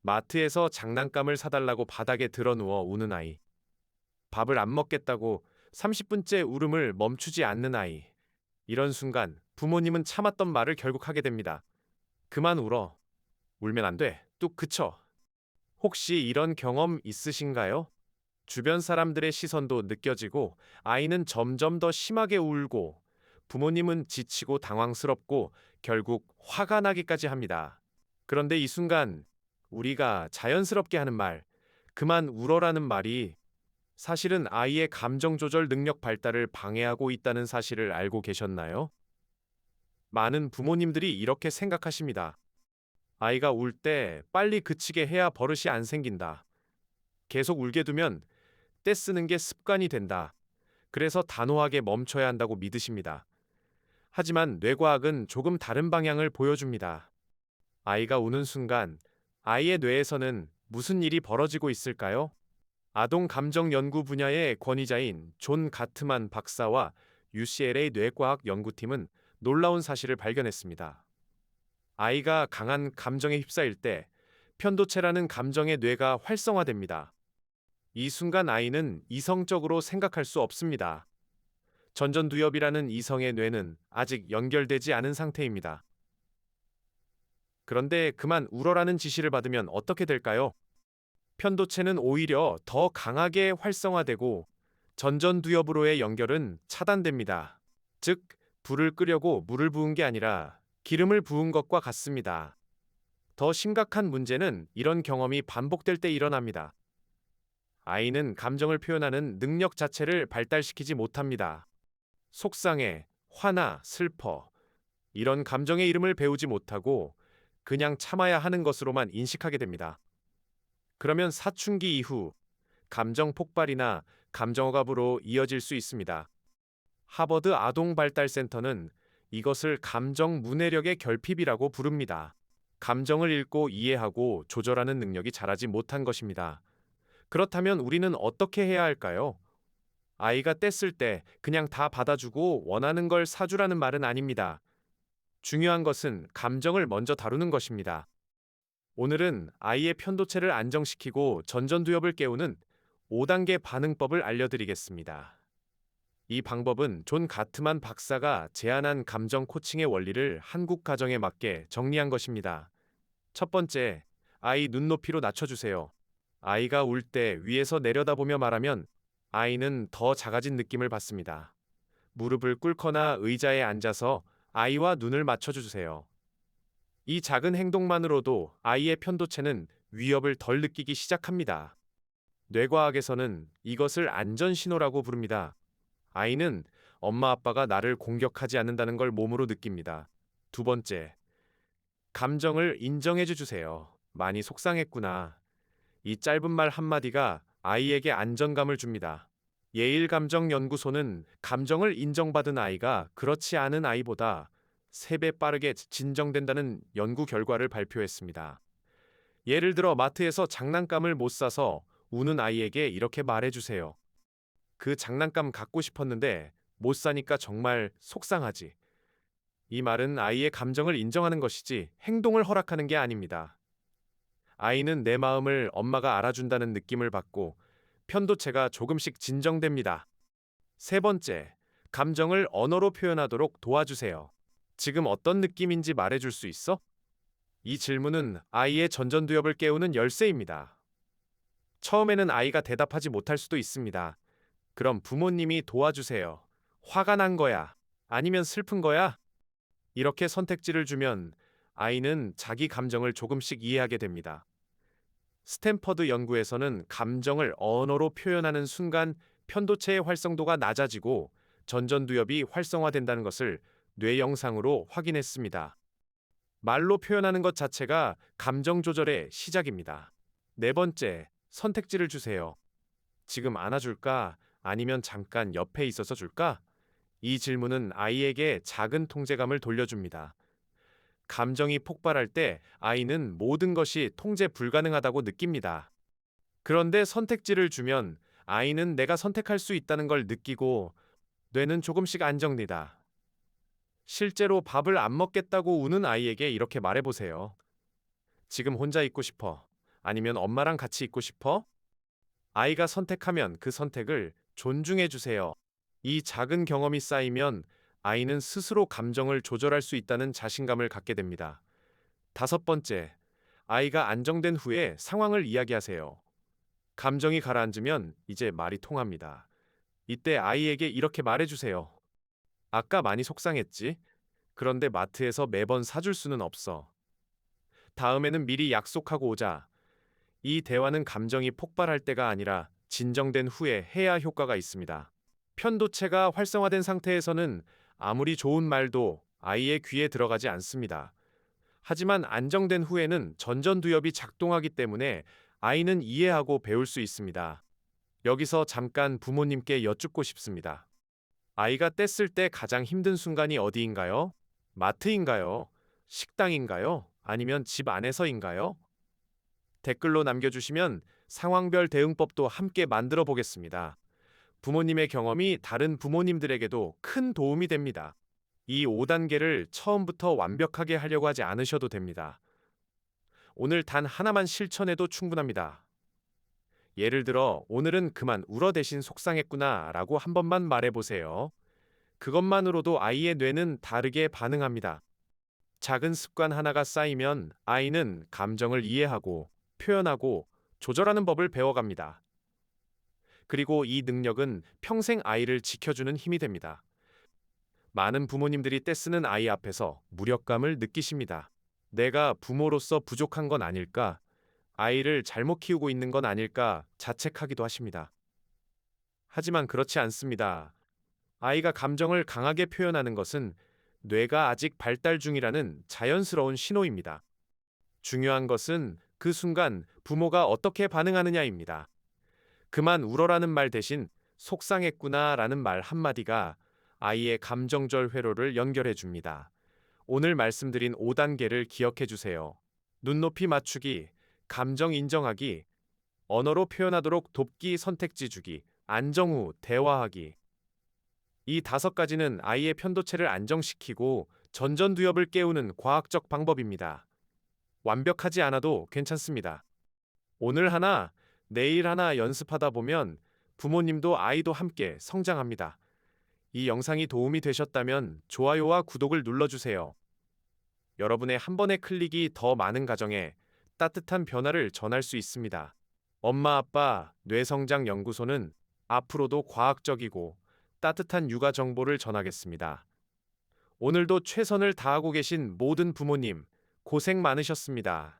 마트에서 장난감을 사달라고 바닥에 드러누워 우는 아이. 밥을 안 먹겠다고 30분째 울음을 멈추지 않는 아이. 이런 순간 부모님은 참았던 말을 결국 하게 됩니다. 그만 울어. 울면 안 돼. 뚝 그쳐. 혹시 이런 경험 있으신가요? 주변 사람들의 시선도 느껴지고 아이는 점점 더 심하게 울고 부모님은 지치고 당황스럽고 결국 화가 나기까지 합니다. 그런데 이 순간 우리가 자연스럽게 하는 말, 그만 울어라는 말이 사실은 아이의 감정 조절 능력 발달을 방해하고 있다는 사실을 알고 계셨나요? 많은 부모님들이 이렇게 생각하십니다. 아이가 울 때 빨리 그치게 해야 버릇이 안 생긴다. 계속 울게 두면 떼쓰는 게 습관이 된다. 그래서 단호하게 멈춰야 한다고 믿으십니다. 하지만 뇌과학은 조금 다른 방향을 보여줍니다. 아이가 우는 순간 아이의 뇌에서는 무슨 일이 벌어지고 있을까요? 아동 감정 연구 분야의 권위자인 존 가트만 박사와 UCLA 뇌과학 연구팀은 놀라운 사실을 발견했습니다. 아이가 강한 감정에 휩싸일 때 편도체라는 감정의 뇌가 활성화됩니다. 이 순간 아이는 이성적으로 생각할 수 없습니다. 전전두엽이라는 이성의 뇌는 아직 연결되지 않은 상태입니다. 그런데 그만 울어라는 지시를 받으면 어떻게 될까요? 편도체는 오히려 더 강하게 활성화되고 전전두엽으로의 연결은 차단됩니다. 즉, 불을 끄려고 물을 부은 게 아니라 기름을 부은 것과 같습니다. 더 심각한 문제는 이런 경험이 반복될 때 일어납니다. 아이는 감정을 표현하는 능력 자체를 발달시키지 못합니다. 속상해, 화나, 슬퍼, 이런 감정의 이름을 배우지 못하고 그냥 참아야 하는 것으로만 인식하게 됩니다. 그러면 사춘기 이후 감정 폭발이나 감정 억압으로 이어질 수 있습니다. 하버드 아동발달센터는 이것을 감정 문해력의 결핍이라고 부릅니다. 감정을 읽고 이해하고 조절하는 능력이 자라지 못한 것입니다. 그렇다면 우리는 어떻게 해야 할까요? 아이가 뗐을 때 그냥 다 받아주고 원하는 걸 사주라는 말은 아닙니다. 중요한 것은 감정을 먼저 다루는 것입니다. 오늘은 아이의 편도체를 안정시키고 전전두엽을 깨우는 5단계 반응법을 알려드리겠습니다. 이 방법은 존 가트만 박사가 제안한 감정 코칭의 원리를 한국 가정에 맞게 정리한 것입니다. 첫 번째, 아이 눈높이로 낮춰주세요. 아이가 울 때 위에서 내려다보며 말하면 아이는 더 작아진 느낌을 받습니다. 무릎을 꿇거나 의자에 앉아서 아이와 눈을 맞춰주세요. 이 작은 행동만으로도 아이의 편도체는 위협을 덜 느끼기 시작합니다. 뇌과학에서는 이것을 안전신호라고 부릅니다. 아이는 엄마 아빠가 나를 공격하지 않는다는 걸 몸으로 느낍니다. 두 번째, 감정을 인정해 주세요. 많이 속상했구나. 이 짧은 말 한마디가 아이에게 안정감을 줍니다. 예일감정연구소는 감정을 인정받은 아이가 그렇지 않은 아이보다 3배 빠르게 진정된다는 연구 결과를 발표했습니다. 예를 들어 마트에서 장난감을 못 사서 우는 아이에게 이렇게 말해주세요. 그 장난감 갖고 싶었는데 못 사니까 정말 속상하지. 이 말은 아이의 감정을 인정하는 것이지 행동을 허락하는 게 아닙니다. 아이는 내 마음을 엄마가 알아준다는 느낌을 받고 편도체가 조금씩 진정됩니다. 세 번째, 감정을 언어로 표현하도록 도와주세요. 지금 어떤 느낌인지 말해줄 수 있어? 이 질문은 아이의 전전두엽을 깨우는 열쇠입니다. 처음에는 아이가 대답하지 못할 수도 있습니다. 그럼 부모님이 도와주세요. 화가 난 거야. 아니면 슬픈 거야? 이렇게 선택지를 주면 아이는 자기 감정을 조금씩 이해하게 됩니다. 스탠퍼드 연구에서는 감정을 언어로 표현하는 순간 편도체의 활성도가 낮아지고 전전두엽이 활성화된다는 것을 뇌 영상으로 확인했습니다. 말로 표현하는 것 자체가 감정 조절의 시작입니다. 네 번째, 선택지를 주세요. 지금 안아줄까? 아니면 잠깐 옆에 있어서 줄까? 이 질문은 아이에게 작은 통제감을 돌려줍니다. 감정이 폭발할 때 아이는 모든 것이 통제 불가능하다고 느낍니다. 그런데 선택지를 주면 아이는 내가 선택할 수 있다는 걸 느끼고 뇌는 조금씩 안정됩니다. 실제로 밥을 안 먹겠다고 우는 아이에게 이렇게 말해보세요. 지금 혼자 있고 싶어. 아니면 엄마랑 같이 있고 싶어? 아이가 선택하면 그 선택을 존중해 주세요. 이 작은 경험이 쌓이면 아이는 스스로 감정을 조절할 수 있다는 자신감을 갖게 됩니다. 다섯 번째, 아이가 안정된 후에 상황을 이야기하세요. 감정이 가라앉으면 이제 말이 통합니다. 이때 아이에게 이렇게 말해주세요. 아까 많이 속상했지? 그런데 마트에서 매번 사줄 수는 없어. 다음에는 미리 약속하고 오자. 이 대화는 감정이 폭발할 때가 아니라 진정된 후에 해야 효과가 있습니다. 편도체가 활성화된 상태에서는 아무리 좋은 말도 아이의 귀에 들어가지 않습니다. 하지만 안정된 후에는 전전두엽이 작동하기 때문에 아이는 이해하고 배울 수 있습니다. 여기서 잠깐 부모님께 여쭙고 싶습니다. 아이가 뗐을 때 가장 힘든 순간이 어디인가요? 마트인가요? 식당인가요? 아니면 집 안에서인가요? 댓글로 남겨주시면 상황별 대응법도 함께 만들어 보겠습니다. 부모님의 경험이 다른 부모님들에게도 큰 도움이 됩니다. 이 5단계를 처음부터 완벽하게 하려고 하지 않으셔도 됩니다. 오늘 단 하나만 실천해도 충분합니다. 예를 들어, 오늘은 그만 울어 대신 속상했구나 라고 한 번만 말해보세요. 그것만으로도 아이의 뇌는 다르게 반응합니다. 작은 습관 하나가 쌓이면 아이는 감정을 이해하고 표현하고 조절하는 법을 배워갑니다. 그리고 이 능력은 평생 아이를 지켜주는 힘이 됩니다. 많은 부모님들이 떼쓰는 아이 앞에서 무력감을 느끼십니다. 내가 부모로서 부족한 건 아닐까? 아이를 잘못 키우고 있는 건 아닐까? 자책하기도 하십니다. 하지만 그렇지 않습니다. 아이가 감정을 강하게 표현하는 것은 뇌가 아직 발달 중이라는 자연스러운 신호입니다. 중요한 것은 그 순간 부모가 어떻게 반응하느냐입니다. 그만 울어라는 말 대신 속상했구나 라는 말 한마디가 아이의 감정절 회로를 연결해 줍니다. 오늘 말씀드린 5단계를 기억해 주세요. 눈높이 맞추기, 감정 인정하기, 언어로 표현하도록 돕기 선택지 주기, 안정 후 대화하기. 이 5가지는 아이의 편도체를 안정시키고 전전두엽을 깨우는 과학적 방법입니다. 완벽하지 않아도 괜찮습니다. 오늘 하나, 내일 하나 연습하다 보면 부모님도 아이도 함께 성장합니다. 이 영상이 도움이 되셨다면 좋아요와 구독을 눌러주세요. 여러분의 한 번의 클릭이 더 많은 가정에 따뜻한 변화를 전할 수 있습니다. 엄마 아빠 뇌성장 연구소는 앞으로도 과학적이고 따뜻한 육아 정보를 전하겠습니다. 오늘도 최선을 다하고 계신 모든 부모님, 고생 많으셨습니다.